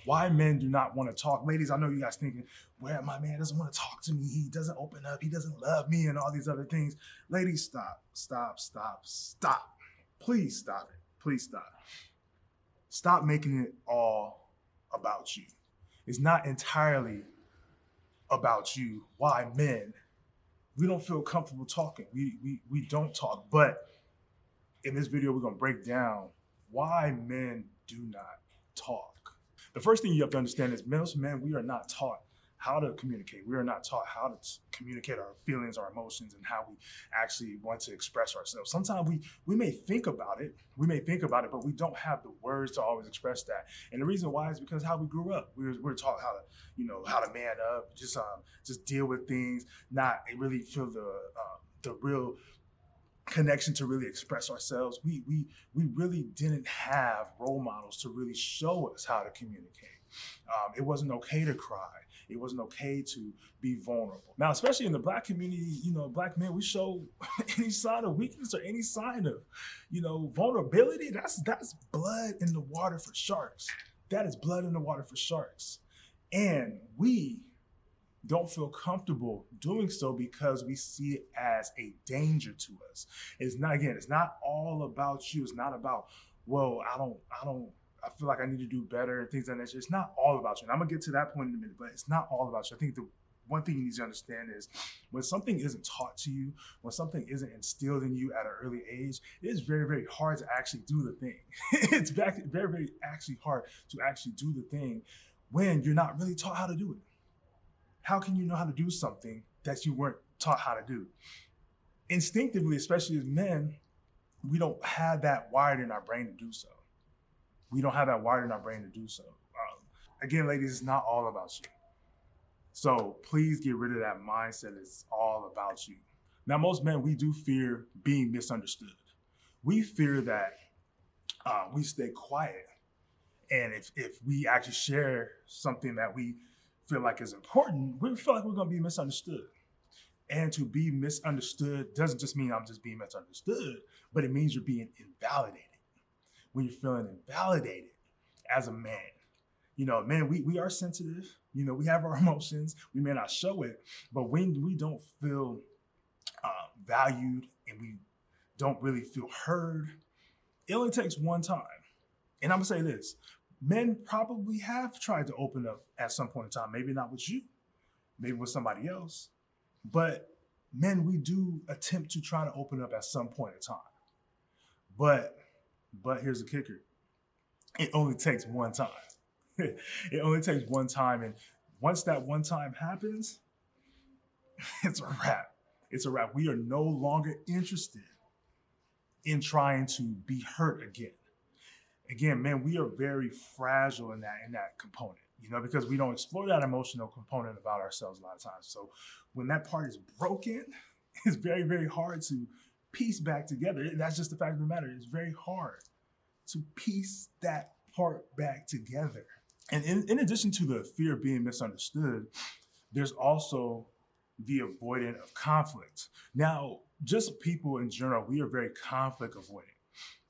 Why men do not want to talk. Ladies, I know you guys thinking, well, my man doesn't want to talk to me. He doesn't open up. He doesn't love me and all these other things. Ladies, stop, stop, stop, stop. Please stop it. Please stop. Stop making it all about you. It's not entirely about you. Why men? We don't feel comfortable talking. We don't talk. But in this video, we're going to break down why men do not talk. The first thing you have to understand is most men, we are not taught how to communicate. We are not taught how to communicate our feelings, our emotions, and how we actually want to express ourselves. Sometimes we may think about it, but we don't have the words to always express that. And the reason why is because how we grew up. We're taught how to man up, just deal with things, not really feel the real connection to really express ourselves. We really didn't have role models to really show us how to communicate. It wasn't okay to cry. It wasn't okay to be vulnerable. Now, especially in the Black community, Black men, we show any sign of weakness or any sign of, vulnerability. That's blood in the water for sharks. That is blood in the water for sharks. And we don't feel comfortable doing so because we see it as a danger to us. It's not all about you. It's not about, well, I feel like I need to do better and things like that. It's not all about you. And I'm gonna get to that point in a minute, but it's not all about you. I think the one thing you need to understand is when something isn't taught to you, when something isn't instilled in you at an early age, it is very, very hard to actually do the thing. It's very, very actually hard to actually do the thing when you're not really taught how to do it. How can you know how to do something that you weren't taught how to do? Instinctively, especially as men, we don't have that wired in our brain to do so. We don't have that wired in our brain to do so. Again, ladies, it's not all about you. So please get rid of that mindset. It's all about you. Now, most men, we do fear being misunderstood. We fear that we stay quiet. And if we actually share something that we feel like is important, we feel like we're going to be misunderstood. And to be misunderstood doesn't just mean I'm just being misunderstood, but it means you're being invalidated. When you're feeling invalidated as a man, man, we are sensitive. We have our emotions. We may not show it, but when we don't feel valued and we don't really feel heard, it only takes one time. And I'm gonna say this: men probably have tried to open up at some point in time. Maybe not with you, maybe with somebody else, but men, we do attempt to try to open up at some point in time. But here's the kicker: it only takes one time. It only takes one time, and once that one time happens, it's a wrap. It's a wrap. We are no longer interested in trying to be hurt again. Again, man, we are very fragile in that component, because we don't explore that emotional component about ourselves a lot of times. So when that part is broken, it's very, very hard to piece back together. That's just the fact of the matter. It's very hard to piece that part back together. And in addition to the fear of being misunderstood, there's also the avoidance of conflict. Now, just people in general, we are very conflict avoidant.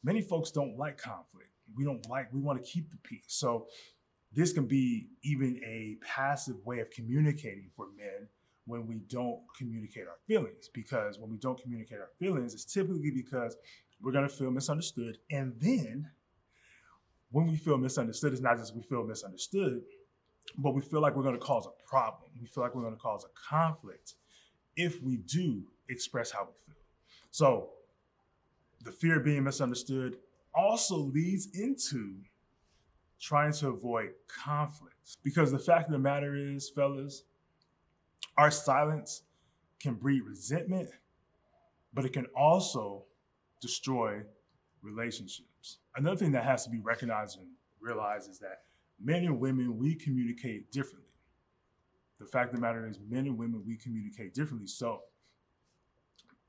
Many folks don't like conflict. We want to keep the peace. So this can be even a passive way of communicating for men when we don't communicate our feelings. Because when we don't communicate our feelings, it's typically because we're going to feel misunderstood. And then when we feel misunderstood, it's not just we feel misunderstood, but we feel like we're going to cause a problem. We feel like we're going to cause a conflict if we do express how we feel. So the fear of being misunderstood also leads into trying to avoid conflict. Because the fact of the matter is, fellas, our silence can breed resentment, but it can also destroy relationships. Another thing that has to be recognized and realized is that men and women, we communicate differently. The fact of the matter is, men and women, we communicate differently. So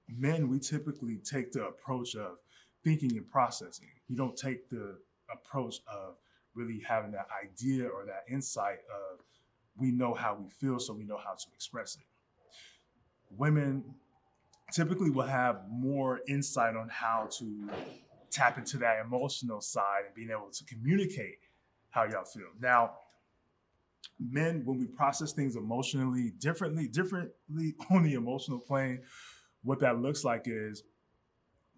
men, we typically take the approach of thinking and processing. We don't take the approach of really having that idea or that insight of we know how we feel, so we know how to express it. Women typically will have more insight on how to tap into that emotional side and being able to communicate how y'all feel. Now, Men, when we process things emotionally differently on the emotional plane, what that looks like is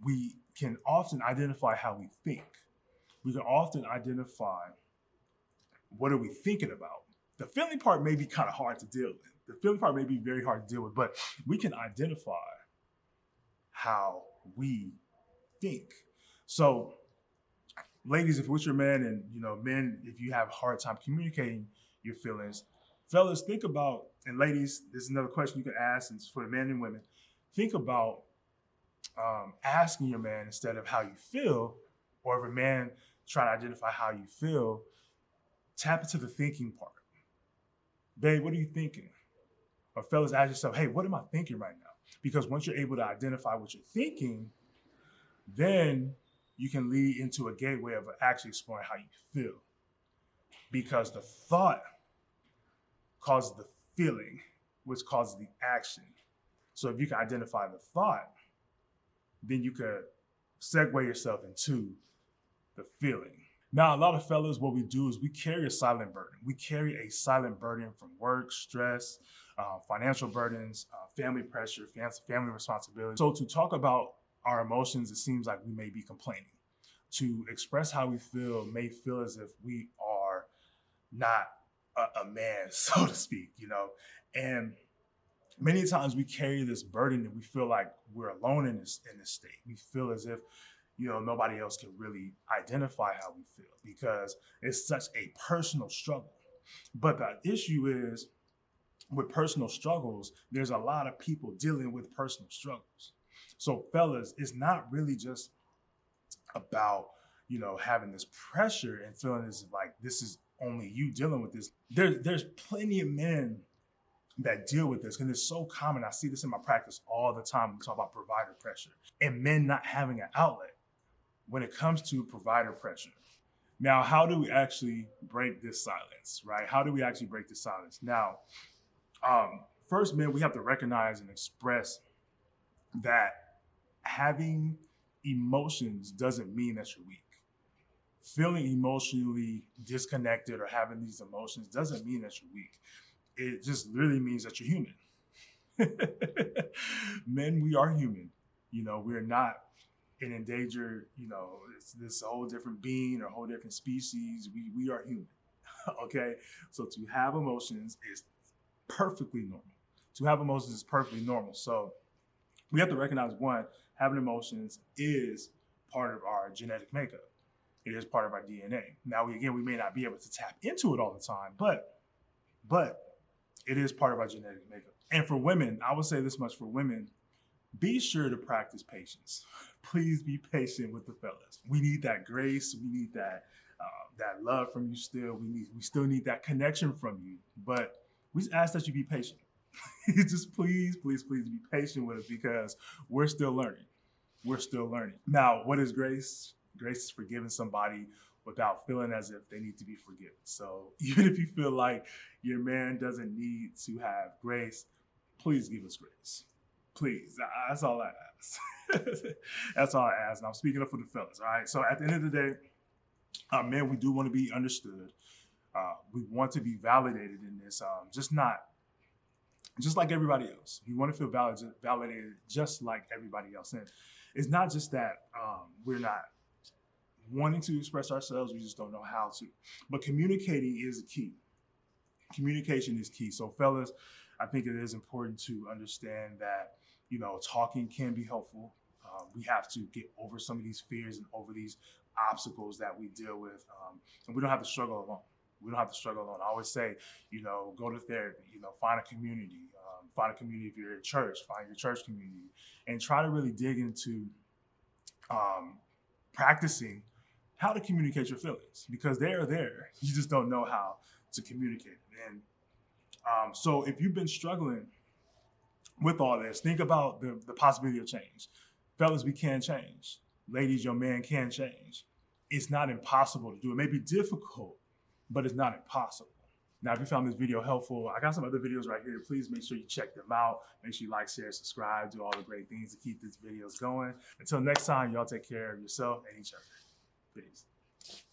we can often identify how we think. We can often identify what are we thinking about. The feeling part may be kind of hard to deal with. The feeling part may be very hard to deal with, but we can identify how we think. So, ladies, if it's your man, and men, if you have a hard time communicating your feelings, fellas, think about, and ladies, this is another question you can ask, and it's for the men and women. Think about asking your man instead of how you feel, or if a man trying to identify how you feel, tap into the thinking part. Babe, what are you thinking? Or fellas, ask yourself, hey, what am I thinking right now? Because once you're able to identify what you're thinking, then you can lead into a gateway of actually exploring how you feel. Because the thought causes the feeling, which causes the action. So if you can identify the thought, then you could segue yourself into the feeling. Now, a lot of fellas, what we do is we carry a silent burden. We carry a silent burden from work, stress, financial burdens, family pressure, family responsibility. So to talk about our emotions, it seems like we may be complaining. To express how we feel may feel as if we are not a man, so to speak, And many times we carry this burden and we feel like we're alone in this state. We feel as if, nobody else can really identify how we feel because it's such a personal struggle. But the issue is with personal struggles, there's a lot of people dealing with personal struggles. So fellas, it's not really just about, having this pressure and feeling as like this is only you dealing with this. There's plenty of men that deal with this, and it's so common. I see this in my practice all the time. We talk about provider pressure and men not having an outlet when it comes to provider pressure. Now, how do we actually break this silence, right? How do we actually break this silence? Now, first, men, we have to recognize and express that having emotions doesn't mean that you're weak. Feeling emotionally disconnected or having these emotions doesn't mean that you're weak. It just literally means that you're human. Men, we are human. We're not an endangered, it's this whole different being or a whole different species. We are human. Okay? So to have emotions is perfectly normal. To have emotions is perfectly normal. So we have to recognize, one, having emotions is part of our genetic makeup. It is part of our DNA. Now, we may not be able to tap into it all the time, but it is part of our genetic makeup. And for women, I would say this much for women, be sure to practice patience. Please be patient with the fellas. We need that grace. We need that love from you still. We still need that connection from you. But we just ask that you be patient. Just please be patient with us because we're still learning. We're still learning. Now, what is grace? Grace is forgiving somebody without feeling as if they need to be forgiven. So even if you feel like your man doesn't need to have grace, please give us grace. Please. That's all I ask. That's all I ask. And I'm speaking up for the fellas, all right? So at the end of the day, men, we do want to be understood. We want to be validated in this, just like everybody else. We want to feel validated just like everybody else. And it's not just that we're not wanting to express ourselves, we just don't know how to. But communicating is key. Communication is key. So fellas, I think it is important to understand that, talking can be helpful. We have to get over some of these fears and over these obstacles that we deal with. And we don't have to struggle alone. We don't have to struggle alone. I always say, go to therapy, find a community. Find a community if you're at church, find your church community. And try to really dig into practicing how to communicate your feelings because they are there. You just don't know how to communicate. And so if you've been struggling with all this, think about the possibility of change. Fellas, we can change. Ladies, your man can change. It's not impossible to do. It may be difficult, but it's not impossible. Now, if you found this video helpful, I got some other videos right here. Please make sure you check them out. Make sure you like, share, subscribe, do all the great things to keep these videos going. Until next time, y'all take care of yourself and each other. Peace.